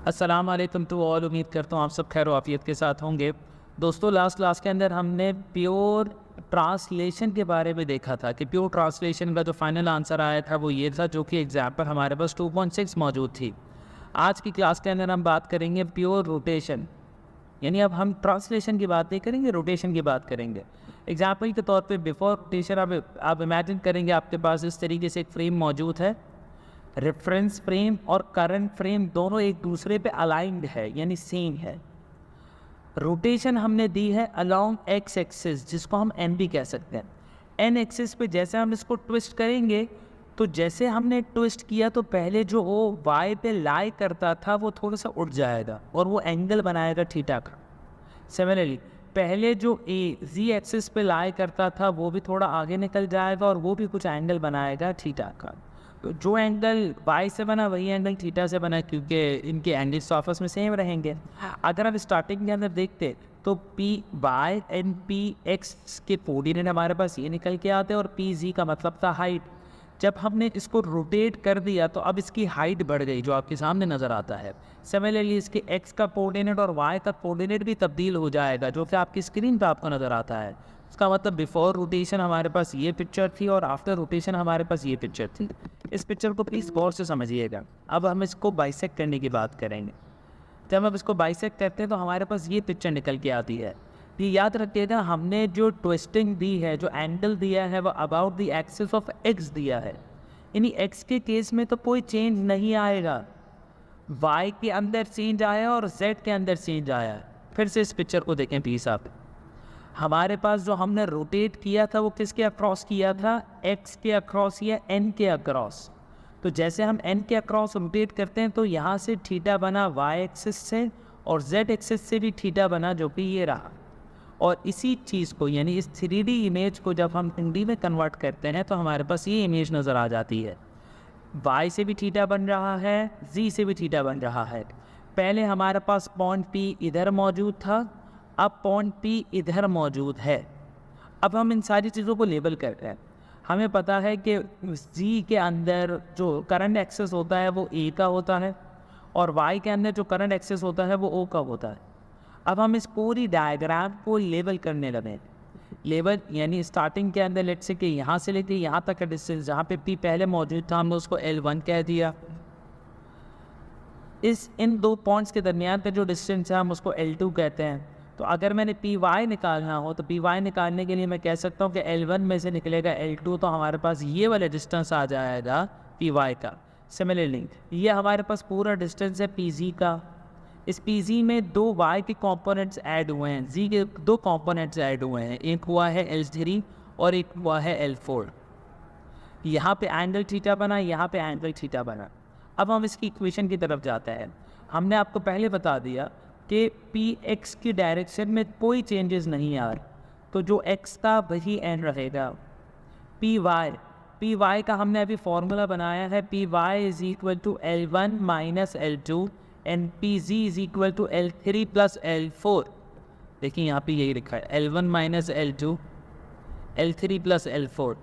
अस्सलाम वालेकुम to all. उम्मीद करता हूँ आप सब खैर आफियत के साथ होंगे। दोस्तों, लास्ट क्लास के अंदर हमने प्योर ट्रांसलेशन के बारे में देखा था कि प्योर ट्रांसलेशन का जो फाइनल आंसर आया था वो ये था, जो कि एग्जाम्पल हमारे पास 2.6 मौजूद थी। आज की क्लास के अंदर हम बात करेंगे प्योर रोटेशन, यानी अब हम ट्रांसलेशन की बात नहीं करेंगे, रोटेशन की बात करेंगे। एग्जाम्पल के तौर पे बिफोर रोटेशन आप इमेजिन करेंगे आपके पास इस तरीके से एक फ्रेम मौजूद है। रेफरेंस फ्रेम और करंट फ्रेम दोनों एक दूसरे पे अलाइंड है, यानी सेम है। रोटेशन हमने दी है अलोंग एक्स एक्सिस, जिसको हम एन भी कह सकते हैं। एन एक्सिस पे जैसे हम इसको ट्विस्ट करेंगे, तो जैसे हमने ट्विस्ट किया तो पहले जो वो वाई पे लाई करता था वो थोड़ा सा उठ जाएगा और वो एंगल बनाएगा थीटा का। सिमिलरली पहले जो ए जी एक्सिस पे लाई करता था वो भी थोड़ा आगे निकल जाएगा और वो भी कुछ एंगल बनाएगा थीटा का। तो जो एंगल वाई से बना वही एंगल थीटा से बना, क्योंकि इनके एंगल्स आपस में सेम रहेंगे। अगर आप स्टार्टिंग के अंदर देखते तो P Y and P X के कोऑर्डिनेट हमारे पास ये निकल के आते हैं और पी जी का मतलब था हाइट। जब हमने इसको रोटेट कर दिया तो अब इसकी हाइट बढ़ गई, जो आपके सामने नज़र आता है। सिमिलरली इसके एक्स का कोऑर्डिनेट और वाई का कोऑर्डिनेट भी तब्दील हो जाएगा, जो कि आपकी स्क्रीन पे आपको नज़र आता है। इसका मतलब बिफोर रोटेशन हमारे पास ये पिक्चर थी और आफ्टर रोटेशन हमारे पास ये पिक्चर थी। इस पिक्चर को प्लीज़ गौर से समझिएगा। अब हम इसको बाइसेक्ट करने की बात करेंगे। जब हम इसको बाइसेक्ट करते हैं तो हमारे पास ये पिक्चर निकल के आती है। ये याद रखिएगा, हमने जो ट्विस्टिंग दी है, जो एंगल दिया है, वो about the axis of x दिया है। यानी एक्स के केस में तो कोई चेंज नहीं आएगा, वाई के अंदर चेंज आया और जेड के अंदर चेंज आया। फिर से इस पिक्चर को देखें प्लीज़ आप। हमारे पास जो हमने रोटेट किया था वो किसके अक्रॉस किया था? एक्स के अक्रॉस या एन के अक्रॉस। तो जैसे हम एन के अक्रॉस रोटेट करते हैं तो यहाँ से थीटा बना वाई एक्सिस से और जेड एक्सिस से भी थीटा बना, जो कि ये रहा। और इसी चीज़ को, यानी इस 3D इमेज को जब हम 2D में कन्वर्ट करते हैं तो हमारे पास ये इमेज नज़र आ जाती है। वाई से भी थीटा बन रहा है, जी से भी थीटा बन रहा है। पहले हमारे पास पॉइंट पी इधर मौजूद था, अब पॉइंट पी इधर मौजूद है। अब हम इन सारी चीज़ों को लेबल कर रहे हैं। हमें पता है कि जी के अंदर जो करंट एक्सेस होता है वो ए का होता है और वाई के अंदर जो करंट एक्सेस होता है वो ओ का होता है। अब हम इस पूरी डायग्राम को लेबल करने लगे। लेबल यानी स्टार्टिंग के अंदर लेट से कि यहाँ से लेके यहाँ तक का डिस्टेंस, जहाँ पे पी पहले मौजूद था हमने उसको L1 कह दिया। इन दो पॉइंट्स के दरमियान पे जो डिस्टेंस है हम उसको L2 कहते हैं। तो अगर मैंने पी वाई निकालना हो तो पी वाई निकालने के लिए मैं कह सकता हूँ कि L1 में से निकलेगा L2, तो हमारे पास ये वाला डिस्टेंस आ जाएगा पी वाई का। सिमिलरली ये हमारे पास पूरा डिस्टेंस है पी जी का। इस पी जी में दो वाई के कंपोनेंट्स ऐड हुए हैं, जी के दो कंपोनेंट्स ऐड हुए हैं, एक हुआ है L3 और एक हुआ है L4। यहाँ पे एंगल थीटा बना, यहाँ पे एंगल थीटा बना। अब हम इसकी इक्वेशन की तरफ जाते हैं। हमने आपको पहले बता दिया कि पी एक्स की डायरेक्शन में कोई चेंजेस नहीं आ रहे, तो जो एक्स का वही एन रहेगा। पी वाई का हमने अभी फॉर्मूला बनाया है, P Y is equal to L1 minus L2 and P G is equal to L3 plus L4। देखिए यहाँ पे यही लिखा है L1 minus L2 L3 plus L4।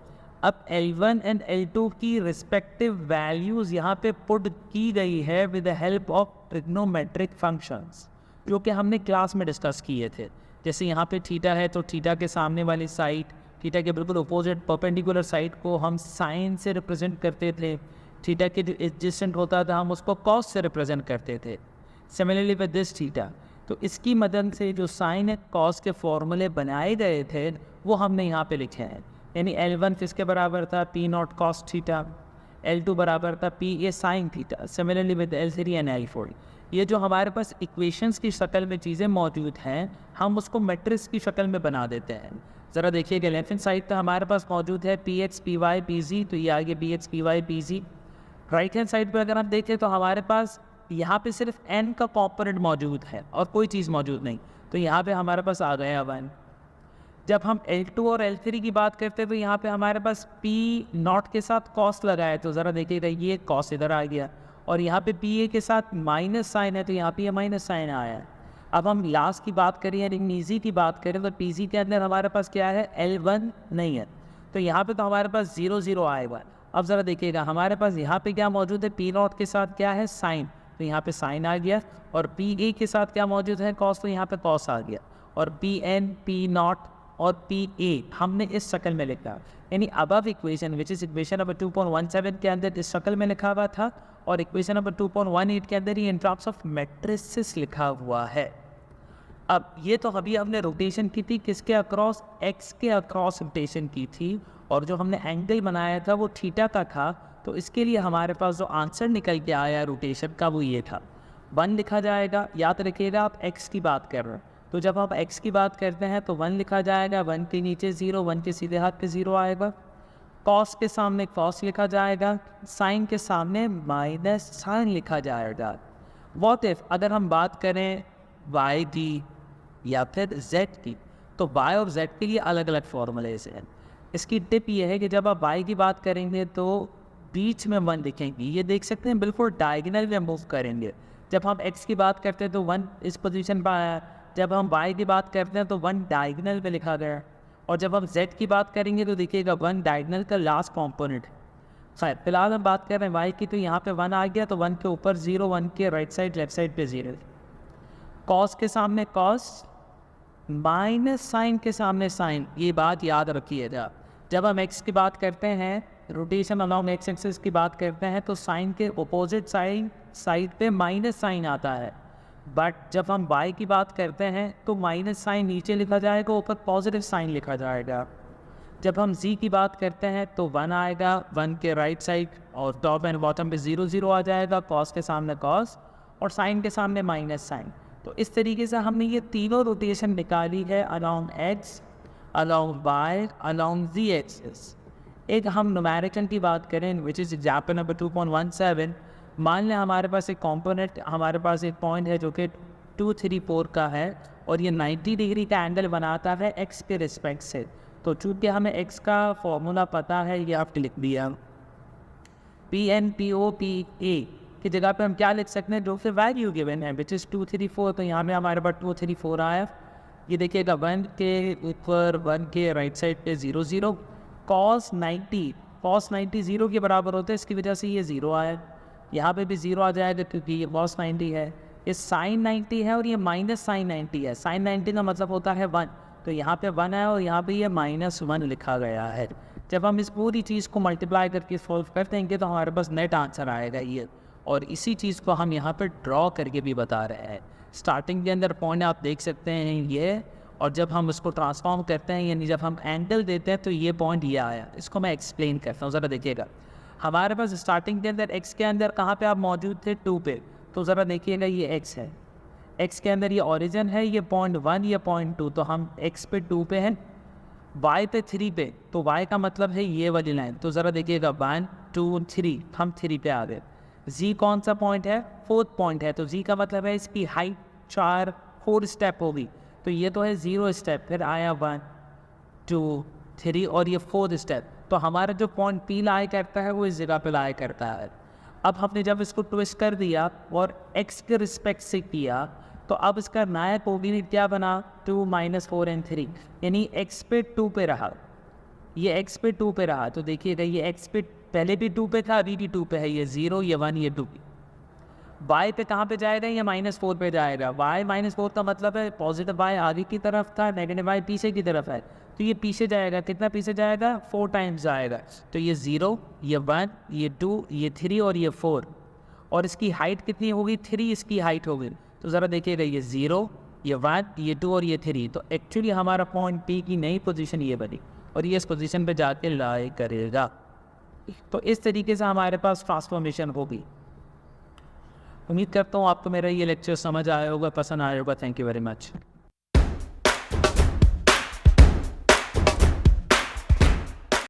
अब L1 एंड L2 की रिस्पेक्टिव वैल्यूज़ यहाँ पे पुट की गई है with the help of trigonometric functions, जो कि हमने क्लास में डिस्कस किए थे। जैसे यहाँ पे थीटा है तो थीटा के सामने वाली साइड, थीटा के बिल्कुल अपोजिट परपेंडिकुलर साइड को हम साइन से रिप्रेजेंट करते थे। थीटा के जो एडजेसेंट होता था हम उसको कॉस से रिप्रेजेंट करते थे। सिमिलरली विद दिस थीटा, तो इसकी मदद से जो साइन एंड कॉस के फॉर्मूले बनाए गए थे वो हमने यहाँ पे लिखे हैं। यानी L1 किसके बराबर था? P not cos theta. L2 बराबर था P A sine theta. Similarly with L3 and L4। ये जो हमारे पास इक्वेशंस की शक्ल में चीज़ें मौजूद हैं, हम उसको मैट्रिक्स की शक्ल में बना देते हैं। ज़रा देखिएगा, लेफ्ट हैंड साइड पे हमारे पास मौजूद है P X P Y P G, तो ये आगे P X P Y P G. Right hand side पे अगर आप देखें तो हमारे पास यहाँ पे सिर्फ n का कॉम्पोनेंट मौजूद है और कोई चीज़ मौजूद नहीं, तो यहाँ पे हमारे पास आ गया 1। जब हम L2 और L3 की बात करते हैं तो यहाँ पे हमारे पास P नॉट के साथ कॉस लगा है, तो ज़रा देखिएगा ये कॉस इधर आ गया और यहाँ पे पी ए के साथ माइनस साइन है, तो यहाँ पे ये माइनस साइन आया है। अब हम लास्ट की बात करें यानी पी की बात करें तो पी के अंदर हमारे पास क्या है? L1 नहीं है, तो यहाँ पे तो हमारे पास 0 0 आएगा। अब ज़रा देखिएगा हमारे पास यहाँ पे क्या मौजूद है? पी नॉट के साथ क्या है? साइन। तो यहाँ पे साइन आ गया, और पी ए के साथ क्या मौजूद है कॉस, तो यहाँ पे कॉस आ गया, और पी एन, पी नॉट और पी ए हमने इस शक्ल में लिखा, यानी above equation which is equation number 2.17 के अंदर इस शक्ल में लिखा हुआ था, और इक्वेशन नंबर 2.18 के अंदर ही इन टर्म्स ऑफ मैट्रिसेस लिखा हुआ है। अब ये तो अभी हमने रोटेशन की थी किसके अक्रॉस, एक्स के अक्रॉस रोटेशन की थी, और जो हमने एंगल बनाया था वो थीटा का था, तो इसके लिए हमारे पास जो आंसर निकल के आया रोटेशन का वो ये था 1 लिखा जाएगा। याद रखिएगा आप एक्स की बात कर रहे हैं, तो जब आप एक्स की बात करते हैं तो 1 लिखा जाएगा, 1 के नीचे 0, 1 के सीधे हाथ पे 0 आएगा, कॉस के सामने कॉस लिखा जाएगा, साइन के सामने माइनस साइन लिखा जाएगा। व्हाट इफ अगर हम बात करें वाई की या फिर z की, तो y और z के लिए अलग अलग फॉर्मूलेज हैं। इसकी टिप ये है कि जब आप y की बात करेंगे तो बीच में 1 लिखेंगे, ये देख सकते हैं बिल्कुल डायगोनल में मूव करेंगे। जब हम x की बात करते हैं तो 1 इस पोजीशन पर आया, जब हम y की बात करते हैं तो 1 डायगोनल में लिखा गया, और जब हम z की बात करेंगे तो देखिएगा 1 डायगोनल का लास्ट कॉम्पोनेंट है। खैर फिलहाल हम बात कर रहे हैं y की, तो यहाँ पे 1 आ गया, तो 1 के ऊपर 0, 1 के राइट साइड लेफ्ट साइड पे 0, कॉस के सामने कॉस, माइनस साइन के सामने साइन, ये बात याद रखिएगा। जब हम x की बात करते हैं, रोटेशन अलोंग एक्स एक्सिस की बात करते हैं, तो साइन के अपोजिट साइड पे माइनस साइन आता है, बट जब हम y की बात करते हैं तो माइनस साइन नीचे लिखा जाएगा, ऊपर पॉजिटिव साइन लिखा जाएगा। जब हम z की बात करते हैं तो 1 आएगा, 1 के राइट साइड और टॉप एंड बॉटम पे 0 0 आ जाएगा, कॉस के सामने कॉस और साइन के सामने माइनस साइन। तो इस तरीके से हमने ये तीनों रोटेशन निकाली है along x, along y, along z axis. एक हम न्यूमेरिकल की बात करें विच इज़ एग्जाम्पल नंबर 2.17, मान लें हमारे पास एक कंपोनेंट, हमारे पास एक पॉइंट है जो कि 234 का है, और ये 90 डिग्री का एंगल बनाता है x के रिस्पेक्ट से। तो चूँकि हमें x का फॉर्मूला पता है, ये आपने लिख दिया, P N P O P A की जगह पे हम क्या लिख सकते हैं, जो कि वैल्यू गिवन है विच इज़ 234, तो यहाँ में हमारे पास 234 आया। ये देखिएगा 1 के ऊपर 1 के राइट साइड पे 0 0, कॉस 90 0 के बराबर होता है, इसकी वजह से ये 0 आया। यहाँ पे भी 0 आ जाएगा क्योंकि ये कॉस 90 है, ये साइन 90 है और ये माइनस साइन 90 है। साइन 90 का मतलब होता है 1, तो यहाँ पे 1 है और यहाँ पे ये -1 लिखा गया है। जब हम इस पूरी चीज़ को मल्टीप्लाई करके सॉल्व कर देंगे तो हमारे पास नेट आंसर आएगा ये, और इसी चीज़ को हम यहाँ पर ड्रॉ करके भी बता रहे हैं। स्टार्टिंग के अंदर पॉइंट आप देख सकते हैं ये, और जब हम इसको ट्रांसफॉर्म करते हैं यानी जब हम एंगल देते हैं तो ये पॉइंट ये आया। इसको मैं एक्सप्लेन करता हूँ, ज़रा देखिएगा। हमारे पास स्टार्टिंग के अंदर x के अंदर कहाँ पे आप मौजूद थे, 2 पे, तो ज़रा देखिएगा ये x है, x के अंदर ये ओरिजिन है, ये 0.1, ये 0.2, तो हम x पे 2 पे हैं, y पे 3 पे, तो y का मतलब है ये वाली लाइन। तो ज़रा देखिएगा 1 2 3, हम 3 पे आ गए। z कौन सा पॉइंट है, 4th पॉइंट है, तो z का मतलब है इसकी हाइट 4 स्टेप होगी, तो ये तो है 0 स्टेप, फिर आया 1 2 3 और ये 4th स्टेप। तो हमारा जो पॉइंट P लाई करता है वो इस जगह पे लाई करता है। अब हमने जब इसको ट्विस्ट कर दिया और x के रिस्पेक्ट से किया, तो अब इसका नया कोऑर्डिनेट क्या बना, 2 -4 and 3, यानी x पे 2 पे रहा, ये x पे 2 पे रहा। तो देखिएगा ये x पे पहले भी 2 पे था, अभी भी 2 पे है, ये 0 ये 1 ये 2। y पे कहाँ पे जाएगा, ये -4 पे जाएगा। y -4 का मतलब है पॉजिटिव y आगे की तरफ था, नेगेटिव y पीछे की तरफ है, तो ये पीछे जाएगा। कितना पीछे जाएगा, 4 टाइम्स जाएगा। तो ये 0 ये 1 ये 2 ये 3 और ये 4, और इसकी हाइट कितनी होगी, 3 इसकी हाइट होगी। तो ज़रा देखिएगा ये 0 ये 1 ये 2 और ये 3, तो एक्चुअली हमारा पॉइंट P की नई पोजीशन ये बनी, और ये इस पोजीशन पे जाके लाई करेगा। तो इस तरीके से हमारे पास ट्रांसफॉर्मेशन होगी। उम्मीद करता हूँ आपको मेरा ये लेक्चर समझ आया होगा, पसंद आया होगा। Thank you very much.